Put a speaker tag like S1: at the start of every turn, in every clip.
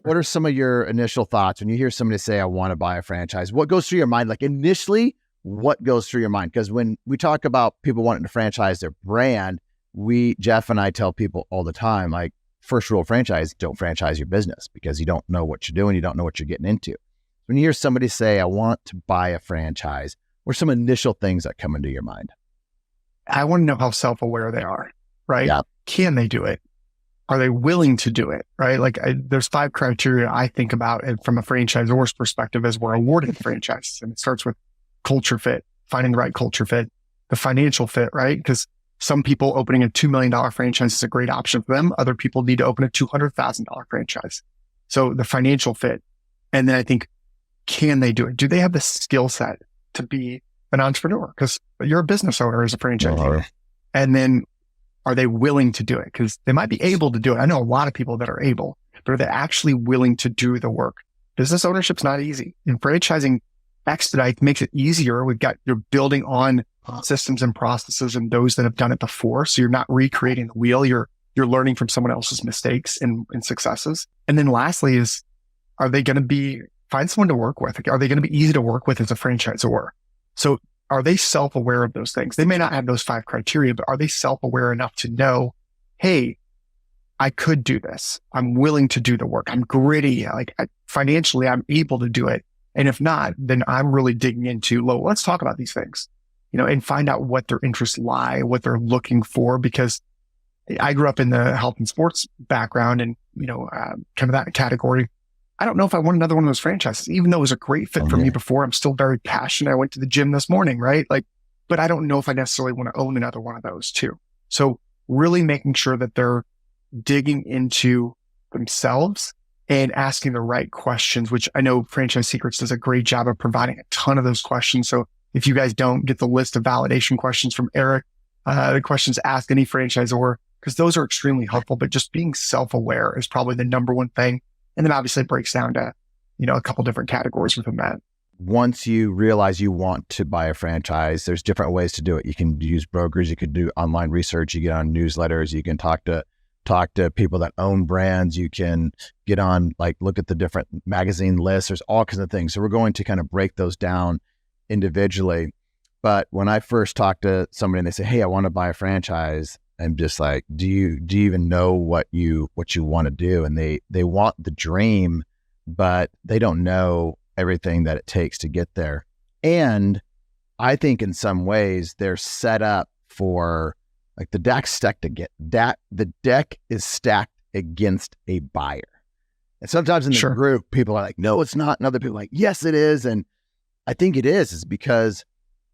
S1: what are some of your initial thoughts when you hear somebody say, I want to buy a franchise? What goes through your mind? Like initially, what goes through your mind? Because when we talk about people wanting to franchise their brand, Jeff and I tell people all the time, like, first rule of franchise, don't franchise your business because you don't know what you're doing. You don't know what you're getting into. When you hear somebody say, I want to buy a franchise, what are some initial things that come into your mind?
S2: I want to know how self-aware they are, right?
S1: Yeah.
S2: Can they do it? Are they willing to do it, right? Like there's 5 criteria I think about from a franchisor's perspective as we're awarding franchises. And it starts with culture fit, finding the right culture fit, the financial fit, right? Because some people opening a $2 million franchise is a great option for them. Other people need to open a $200,000 franchise. So the financial fit. And then I think, can they do it? Do they have the skill set to be an entrepreneur? Because you're a business owner as a franchisee. And then are they willing to do it? Because they might be able to do it. I know a lot of people that are able, but are they actually willing to do the work? Business ownership's not easy. And franchising expedite makes it easier. You're building on systems and processes and those that have done it before. So you're not recreating the wheel. You're learning from someone else's mistakes and successes. And then lastly is, are they going to find someone to work with? Are they going to be easy to work with as a franchisor? So are they self-aware of those things? They may not have those 5 criteria, but are they self-aware enough to know, hey, I could do this. I'm willing to do the work. I'm gritty. Financially, I'm able to do it. And if not, then I'm really digging into, let's talk about these things, and find out what their interests lie, what they're looking for. Because I grew up in the health and sports background and, kind of that category. I don't know if I want another one of those franchises, even though it was a great fit for me before. I'm still very passionate. I went to the gym this morning, right? But I don't know if I necessarily want to own another one of those too. So really making sure that they're digging into themselves and asking the right questions, which I know Franchise Secrets does a great job of providing a ton of those questions. So if you guys don't get the list of validation questions from Erik, the questions ask any franchisor, because those are extremely helpful, but just being self-aware is probably the number one thing. And then obviously it breaks down to, a couple different categories within that.
S1: Once you realize you want to buy a franchise, there's different ways to do it. You can use brokers, you could do online research, you get on newsletters, you can talk to people that own brands, you can get on, look at the different magazine lists, there's all kinds of things. So we're going to kind of break those down individually. But when I first talk to somebody and they say, hey, I want to buy a franchise, I'm just like, do you even know what you want to do? And they want the dream, but they don't know everything that it takes to get there. And I think in some ways they're set up for the deck is stacked against a buyer. And sometimes in the group, people are like, no, it's not. And other people are like, yes, it is. And I think it is because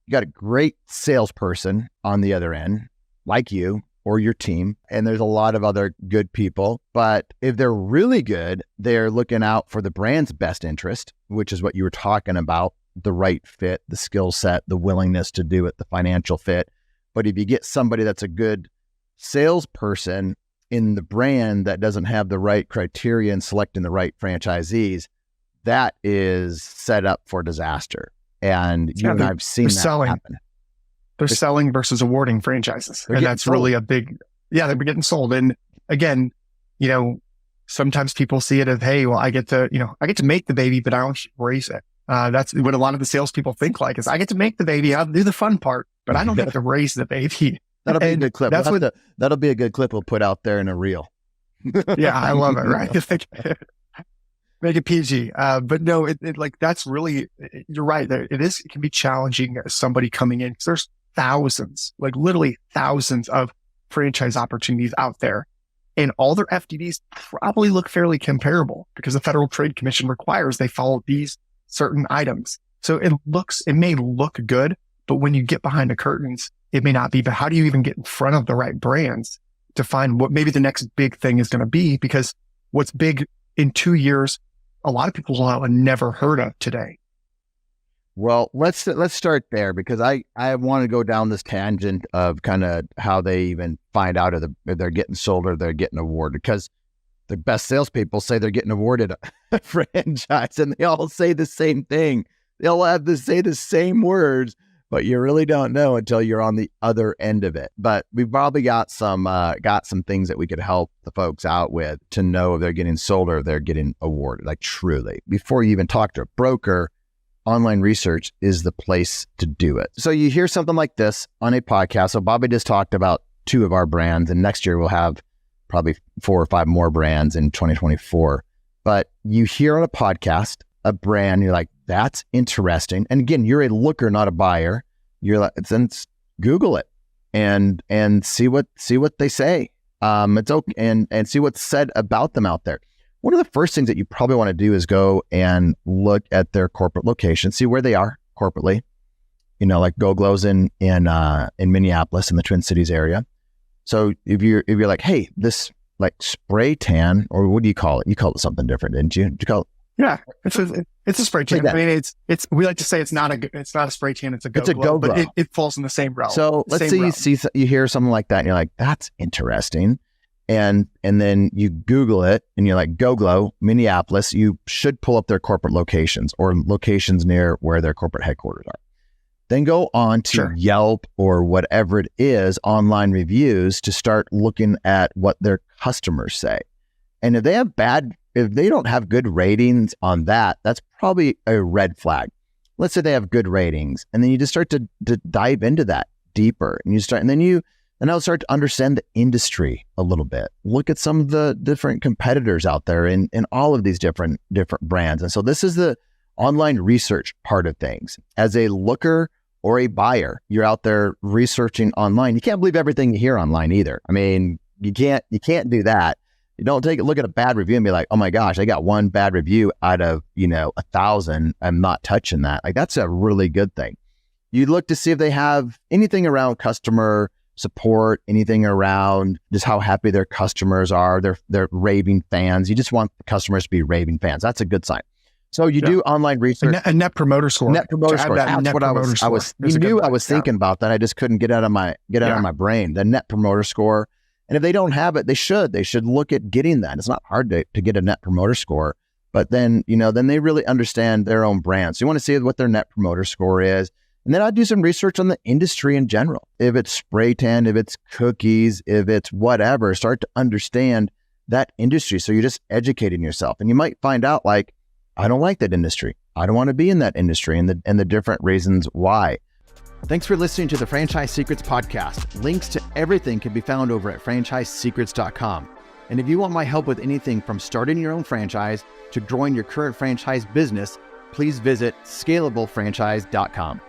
S1: you got a great salesperson on the other end, like you or your team. And there's a lot of other good people, but if they're really good, they're looking out for the brand's best interest, which is what you were talking about, the right fit, the skill set, the willingness to do it, the financial fit. But if you get somebody that's a good salesperson in the brand that doesn't have the right criteria in selecting the right franchisees, that is set up for disaster. And you and I've seen that happen.
S2: They're selling versus awarding franchises. And that's really a big, they're getting sold. And again, sometimes people see it as, hey, well, I get to make the baby, but I don't raise it. That's what a lot of the salespeople think is I get to make the baby, I'll do the fun part, but I don't get to raise the baby.
S1: That'll be a good clip. That'll be a good clip we'll put out there in a reel.
S2: Yeah, I love it, right? Make it PG. But no, that's really, you're right. It can be challenging as somebody coming in because there's thousands, literally thousands of franchise opportunities out there. And all their FDDs probably look fairly comparable because the Federal Trade Commission requires they follow these certain items. So it may look good, but when you get behind the curtains, it may not be. But how do you even get in front of the right brands to find what maybe the next big thing is going to be? Because what's big in 2 years, a lot of people will have never heard of today.
S1: Well, let's start there because I want to go down this tangent of kind of how they even find out if they're getting sold or they're getting awarded, because the best salespeople say they're getting awarded a franchise and they all say the same thing. They'll have to say the same words, but you really don't know until you're on the other end of it. But we've probably got some things that we could help the folks out with to know if they're getting sold or if they're getting awarded. Like truly, before you even talk to a broker, online research is the place to do it. So you hear something like this on a podcast. So Bobby just talked about 2 of our brands, and next year we'll have probably 4 or 5 more brands in 2024. But you hear on a podcast a brand, you're like, that's interesting. And again, you're a looker, not a buyer. You're like, then Google it and see what they say. It's okay, and see what's said about them out there. One of the first things that you probably want to do is go and look at their corporate location, see where they are corporately. You know, like GoGlow's in Minneapolis in the Twin Cities area. So if you're like, hey, this like spray tan, or what do you call it? You called it something different, didn't you? Did you call it?
S2: Yeah, it's a spray tan. I mean, it's we like to say it's not a spray tan. It's a GoGlow, but it falls in the same realm.
S1: So let's say you hear something like that, and you're like, that's interesting. And then you Google it and you're like, GoGlow, Minneapolis, you should pull up their corporate locations or locations near where their corporate headquarters are. Then go on to Yelp or whatever it is, online reviews, to start looking at what their customers say. And if they don't have good ratings on that, that's probably a red flag. Let's say they have good ratings, and then you just start to dive into that deeper, and I'll start to understand the industry a little bit. Look at some of the different competitors out there in all of these different brands. And so this is the online research part of things. As a looker or a buyer, you're out there researching online. You can't believe everything you hear online either. I mean, you can't do that. You don't look at a bad review and be like, oh my gosh, I got one bad review out of, 1,000. I'm not touching that. Like, that's a really good thing. You look to see if they have anything around customer support, anything around just how happy their customers are. They're raving fans. You just want the customers to be raving fans. That's a good sign. So you do online research.
S2: A net promoter score.
S1: Net promoter score. That's what I was thinking about that. I just couldn't get out of my brain. The net promoter score. And if they don't have it, they should look at getting that. It's not hard to get a net promoter score, but then they really understand their own brand. So you want to see what their net promoter score is. And then I'd do some research on the industry in general. If it's spray tan, if it's cookies, if it's whatever, start to understand that industry. So you're just educating yourself, and you might find out like, I don't like that industry. I don't want to be in that industry, and the different reasons why. Thanks for listening to the Franchise Secrets podcast. Links to everything can be found over at franchisesecrets.com. And if you want my help with anything from starting your own franchise to growing your current franchise business, please visit scalablefranchise.com.